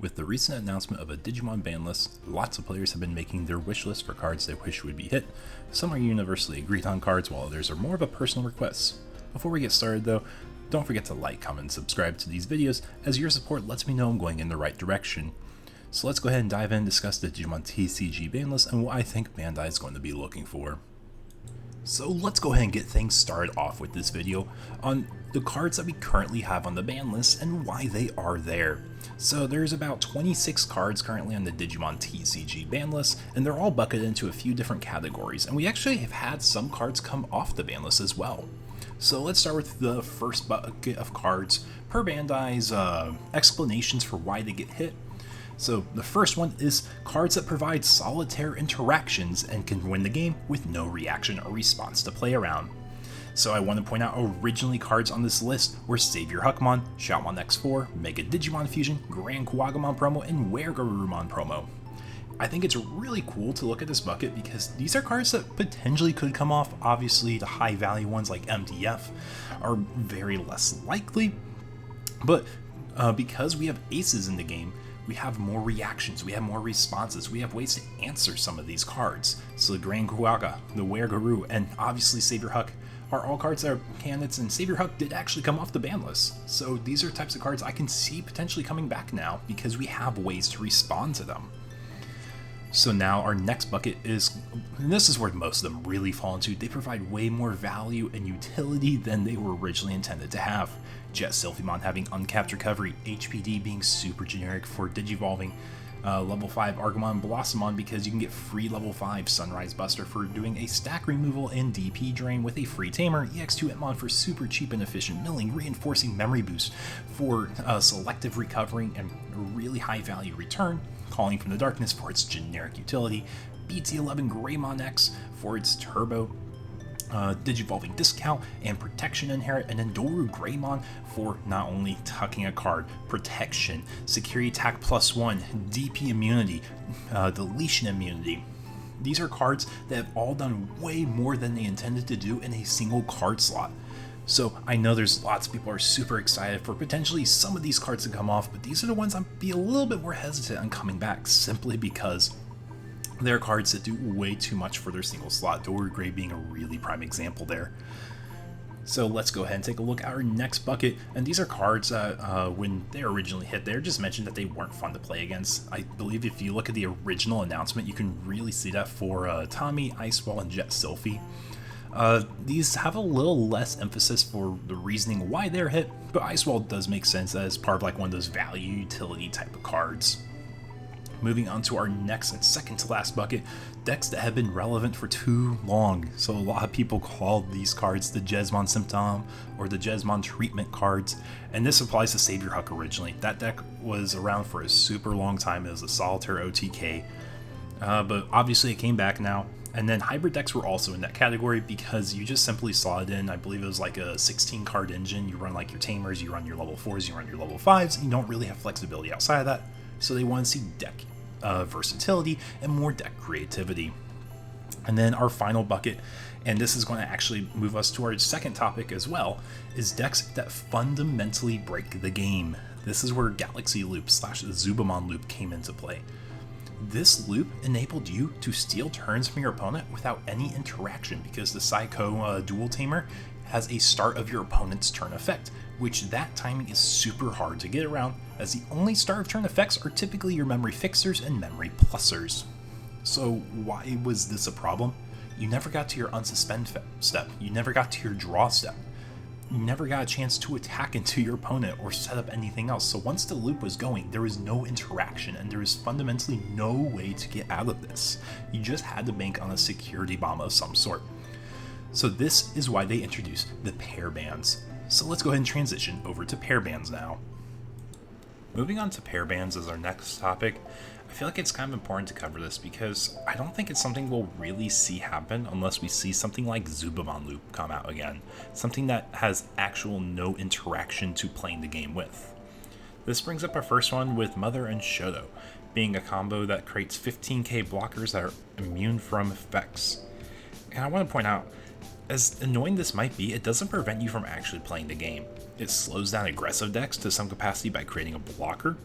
With the recent announcement of a Digimon Banlist, lots of players have been making their wish list for cards they wish would be hit. Some are universally agreed on cards, while others are more of a personal request. Before we get started though, don't forget to like, comment, and subscribe to these videos, as your support lets me know I'm going in the right direction. So let's go ahead and dive in and discuss the Digimon TCG Banlist and what I think Bandai is going to be looking for. So let's go ahead and get things started off with this video on the cards that we currently have on the ban list and why they are there. So there's about 26 cards currently on the Digimon TCG ban list, and they're all bucketed into a few different categories, and we actually have had some cards come off the ban list as well. So let's start with the first bucket of cards per Bandai's explanations for why they get hit. So the first one is cards that provide solitaire interactions and can win the game with no reaction or response to play around. So I want to point out originally cards on this list were SaviorHuckmon, Shoutmon X4, Mega Digimon Fusion, GrandGaogamon promo, and WereGarurumon promo. I think it's really cool to look at this bucket because these are cards that potentially could come off. Obviously the high value ones like MDF are very less likely, but because we have aces in the game, we have more reactions, we have more responses, we have ways to answer some of these cards. So the GrandGaoga, the WereGaru, and obviously SaviorHuck are all cards that are candidates, and SaviorHuck did actually come off the ban list. So these are types of cards I can see potentially coming back now because we have ways to respond to them. So now our next bucket is, and this is where most of them really fall into, they provide way more value and utility than they were originally intended to have. Jet Sylphimon having uncapped recovery, HPD being super generic for Digivolving, level 5 Argomon Blossomon because you can get free level 5 Sunrise Buster for doing a stack removal and DP drain with a free tamer, EX2 Etmon for super cheap and efficient milling, reinforcing memory boost for selective recovering and really high value return, Calling from the Darkness for its generic utility, BT11 Greymon X for its turbo Digivolving discount and protection inherit, and then Doru Greymon for not only tucking a card, protection, security attack +1, DP immunity, deletion immunity. These are cards that have all done way more than they intended to do in a single card slot. So I know there's lots of people who are super excited for potentially some of these cards to come off, but these are the ones I'd be a little bit more hesitant on coming back simply because they're cards that do way too much for their single slot, Doru Grey being a really prime example there. So let's go ahead and take a look at our next bucket, and these are cards that when they originally hit, they just mentioned that they weren't fun to play against. I believe if you look at the original announcement, you can really see that for Tommy, Icewall, and Jet Sylphie. These have a little less emphasis for the reasoning why they're hit, but Icewall does make sense as part of like one of those value utility type of cards. Moving on to our next and second to last bucket, decks that have been relevant for too long. So a lot of people call these cards the Jesmon Symptom or the Jesmon Treatment cards, and this applies to SaviorHuck originally. That deck was around for a super long time as a Solitaire OTK, but obviously it came back now. And then hybrid decks were also in that category because you just simply saw it in, I believe it was like a 16 card engine. You run like your Tamers, you run your level 4s, you run your level 5s, and you don't really have flexibility outside of that. So they want to see deck versatility and more deck creativity. And then our final bucket, and this is going to actually move us to our second topic as well, is decks that fundamentally break the game. This is where Galaxy Loop / Zubamon Loop came into play. This loop enabled you to steal turns from your opponent without any interaction because the Psycho Dual Tamer has a start of your opponent's turn effect, which that timing is super hard to get around as the only start of turn effects are typically your memory fixers and memory plussers. So why was this a problem? You never got to your unsuspend step, you never got to your draw step, you never got a chance to attack into your opponent or set up anything else. So once the loop was going, there was no interaction and there was fundamentally no way to get out of this. You just had to bank on a security bomb of some sort. So this is why they introduced the pair bans. So let's go ahead and transition over to pair bans now. Moving on to pair bans as our next topic, I feel like it's kind of important to cover this because I don't think it's something we'll really see happen unless we see something like Zubamon Loop come out again, something that has actual no interaction to playing the game with. This brings up our first one with Mother and Shoto, being a combo that creates 15k blockers that are immune from effects. And I want to point out, as annoying this might be, it doesn't prevent you from actually playing the game. It slows down aggressive decks to some capacity by creating a blocker,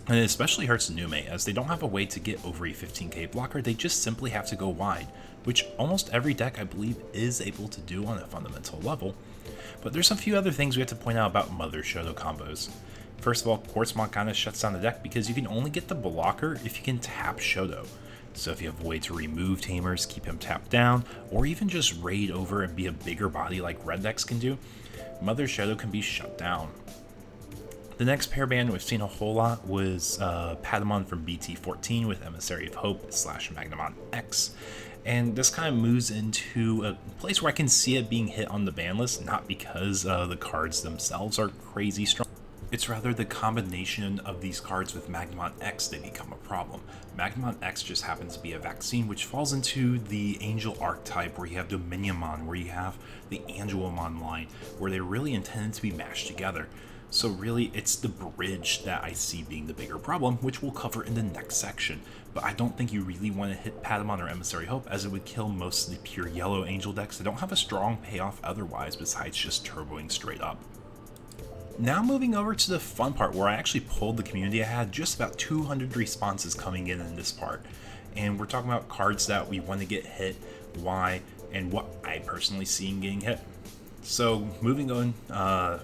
And it especially hurts Nume, as they don't have a way to get over a 15k blocker, they just simply have to go wide, which almost every deck I believe is able to do on a fundamental level. But there's a few other things we have to point out about Mother Shoto combos. First of all, Quartzmon kind of shuts down the deck because you can only get the blocker if you can tap Shoto. So if you have a way to remove Tamers, keep him tapped down, or even just raid over and be a bigger body like red decks can do, Mother Shoto can be shut down. The next pair ban we've seen a whole lot was Patamon from BT14 with Emissary of Hope / Magnamon X. And this kind of moves into a place where I can see it being hit on the ban list, not because the cards themselves are crazy strong. It's rather the combination of these cards with Magnamon X that become a problem. Magnamon X just happens to be a vaccine, which falls into the Angel archetype, where you have Dominiumon, where you have the Angelomon line, where they're really intended to be mashed together. So really, it's the bridge that I see being the bigger problem, which we'll cover in the next section. But I don't think you really want to hit Patamon or Emissary Hope, as it would kill most of the pure yellow Angel decks that don't have a strong payoff otherwise besides just turboing straight up. Now moving over to the fun part, where I actually polled the community. I had just about 200 responses coming in this part. And we're talking about cards that we want to get hit, why, and what I personally see in getting hit. So moving on,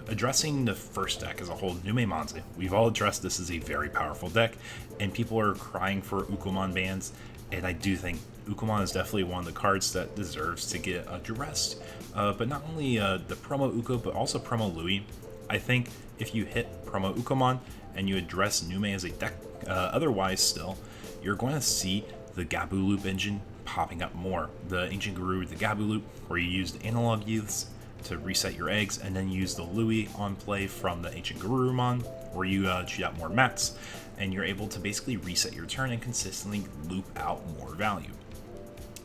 addressing the first deck as a whole, NumeMonzae. We've all addressed this as a very powerful deck, and people are crying for Ukomon bans, and I do think Ukomon is definitely one of the cards that deserves to get addressed. But not only the promo Uko, but also promo Louis. I think if you hit promo Ukomon and you address Nume as a deck, otherwise still, you're going to see the Gabu Loop engine popping up more. The Ancient Guru, the Gabu Loop, where you use the Analog Youths to reset your eggs, and then use the Louis on play from the Ancient Garurumon, where you cheat out more mats, and you're able to basically reset your turn and consistently loop out more value.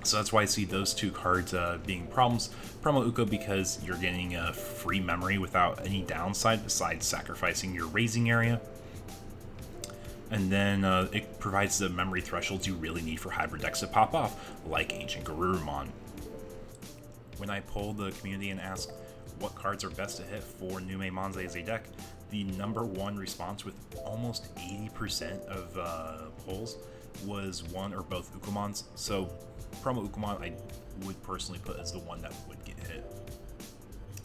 So that's why I see those two cards being problems. Promo Uko, because you're getting a free memory without any downside besides sacrificing your raising area. And then it provides the memory thresholds you really need for hybrid decks to pop off, like Ancient Garurumon. When I polled the community and asked what cards are best to hit for NumeMonzae as a deck, the number one response with almost 80% of polls was one or both Ukomons. So promo Ukomon I would personally put as the one that would get hit.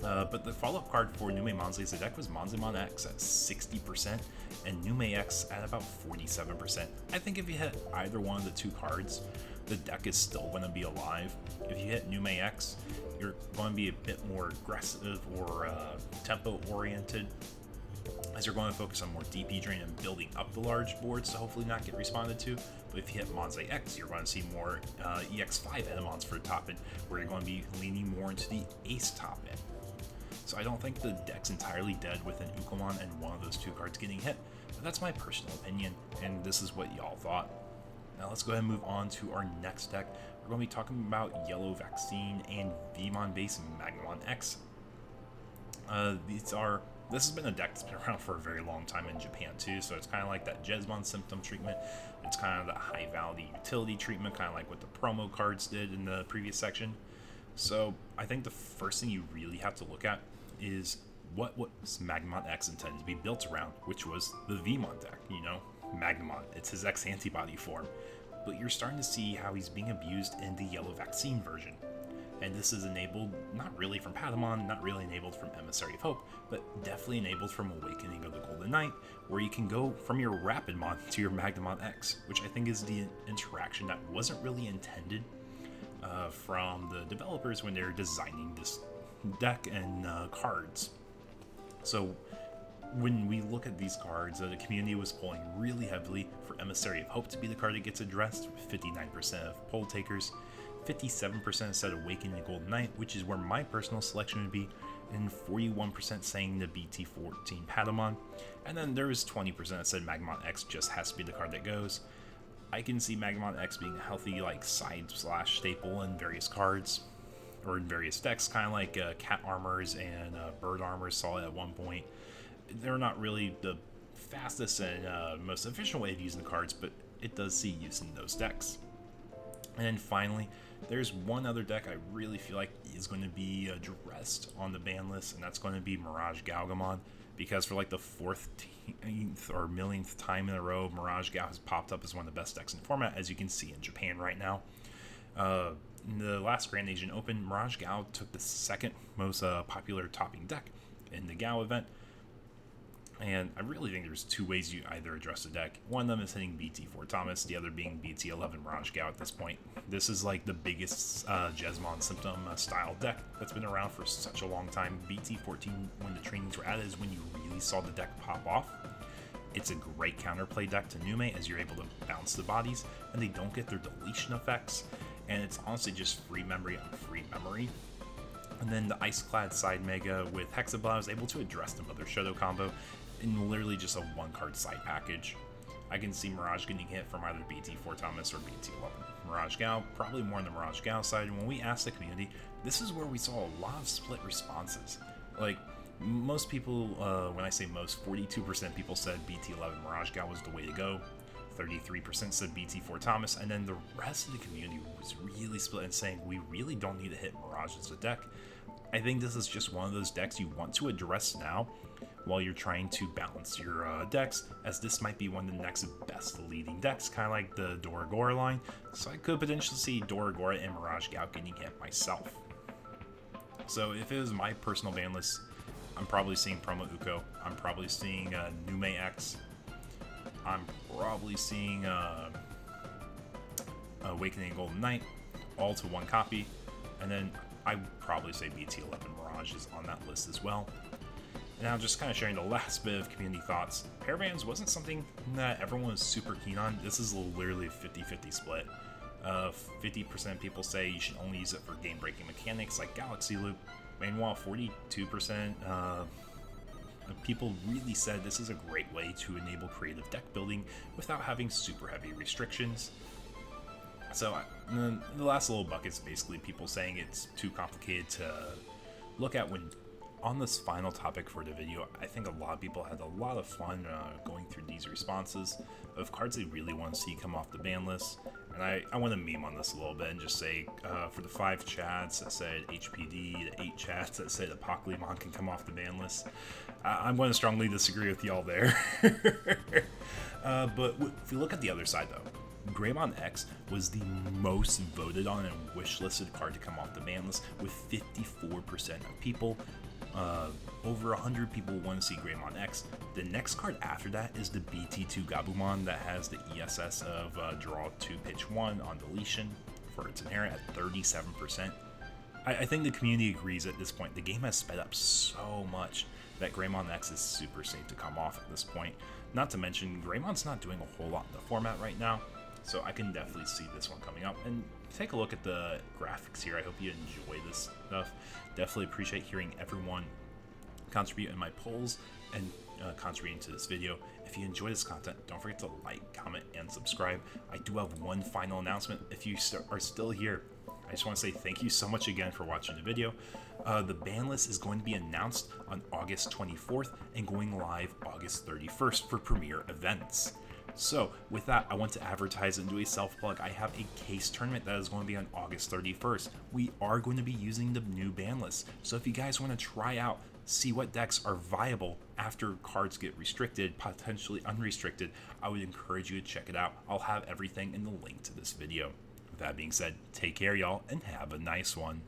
But the follow-up card for NumeMonzae as a deck was Magnamon X at 60% and Nume X at about 47%. I think if you hit either one of the two cards, the deck is still going to be alive. If you hit Nume X, you're going to be a bit more aggressive or tempo oriented, as you're going to focus on more DP drain and building up the large boards to hopefully not get responded to. But if you hit Monzae X, you're going to see more EX5 Enemons for the top end, where you're going to be leaning more into the Ace top end. So I don't think the deck's entirely dead with an Ukomon and one of those two cards getting hit, but that's my personal opinion, and this is what y'all thought. Now let's go ahead and move on to our next deck. We're going to be talking about Yellow Vaccine and Vmon-based Magnamon X. This has been a deck that's been around for a very long time in Japan too, so it's kind of like that Jesmon symptom treatment. It's kind of the high value utility treatment, kind of like what the promo cards did in the previous section. So I think the first thing you really have to look at is what was Magnamon X intended to be built around, which was the Vmon deck, Magnamon. It's his X antibody form. But you're starting to see how he's being abused in the Yellow Vaccine version. And this is enabled not really from Patamon, not really enabled from Emissary of Hope, but definitely enabled from Awakening of the Golden Knight, where you can go from your Rapidmon to your Magnamon X, which I think is the interaction that wasn't really intended from the developers when they're designing this deck and cards. So when we look at these cards, the community was polling really heavily for Emissary of Hope to be the card that gets addressed, with 59% of poll takers. 57% said Awakening Golden Knight, which is where my personal selection would be, and 41% saying the BT14 Patamon, and then there was 20% that said Magnamon X just has to be the card that goes. I can see Magnamon X being a healthy side/staple in various cards, or in various decks, kind of like Cat Armors and Bird Armors saw it at one point. They're not really the fastest and most efficient way of using the cards, but it does see use in those decks. And then finally, there's one other deck I really feel like is going to be addressed on the ban list, and that's going to be MirageGaogamon, because for like the 14th or millionth time in a row, MirageGao has popped up as one of the best decks in the format, as you can see in Japan right now. In the last Grand Asian Open, MirageGao took the second most popular topping deck in the Gao event. And I really think there's two ways you either address the deck. One of them is hitting BT4 Thomas, the other being BT11 MirageGao at this point. This is like the biggest Jesmon Symptom style deck that's been around for such a long time. BT14, when the trainings were added, is when you really saw the deck pop off. It's a great counterplay deck to NumeMonzae, as you're able to bounce the bodies, and they don't get their deletion effects. And it's honestly just free memory on free memory. And then the Iceclad side Mega with Hexablaw is able to address the Mother Shoto combo in literally just a one-card side package. I can see Mirage getting hit from either BT4 Thomas or BT11 MirageGao, probably more on the MirageGao side. And when we asked the community, this is where we saw a lot of split responses. Like, most people, when I say most, 42% people said BT11 MirageGao was the way to go. 33% said BT4 Thomas, and then the rest of the community was really split and saying we really don't need to hit Mirage as a deck. I think this is just one of those decks you want to address now while you're trying to balance your decks, as this might be one of the next best leading decks, kind of like the Doragora line, so I could potentially see Doragora and MirageGao getting hit myself. So if it was my personal ban list, I'm probably seeing Promo Uko, I'm probably seeing Magnamon X, I'm probably seeing Awakening Golden Knight, all to one copy, and then I'd probably say BT11 Mirage is on that list as well. And now just kind of sharing the last bit of community thoughts. Pairbands wasn't something that everyone was super keen on. This is literally a 50-50 split. 50% people say you should only use it for game-breaking mechanics like Galaxy Loop. Meanwhile, 42% people really said this is a great way to enable creative deck building without having super heavy restrictions. So the last little bucket is basically people saying it's too complicated to look at. When on this final topic for the video, I think a lot of people had a lot of fun going through these responses of cards they really want to see come off the ban list. And I want to meme on this a little bit and just say, for the 5 chats that said HPD, the 8 chats that said Apocalypse can come off the ban list, I'm going to strongly disagree with y'all there. But if you look at the other side though, Magnamon X was the most voted on and wishlisted card to come off the ban list, with 54% of people. Over 100 people want to see Magnamon X. The next card after that is the BT2 Gabumon that has the ESS of draw 2, pitch 1 on deletion for its inherent at 37%. I think the community agrees at this point. The game has sped up so much that Magnamon X is super safe to come off at this point. Not to mention, Graymon's not doing a whole lot in the format right now, so I can definitely see this one coming up. And take a look at the graphics here. I hope you enjoy this stuff. Definitely appreciate hearing everyone contribute in my polls and contributing to this video. If you enjoy this content, don't forget to like, comment, and subscribe. I do have one final announcement. If you are still here, I just want to say thank you so much again for watching the video. The ban list is going to be announced on August 24th and going live August 31st for premiere events. So with that, I want to advertise and do a self-plug. I have a case tournament that is going to be on August 31st. We are going to be using the new ban list. So if you guys want to try out, see what decks are viable after cards get restricted, potentially unrestricted, I would encourage you to check it out. I'll have everything in the link to this video. With that being said, take care y'all and have a nice one.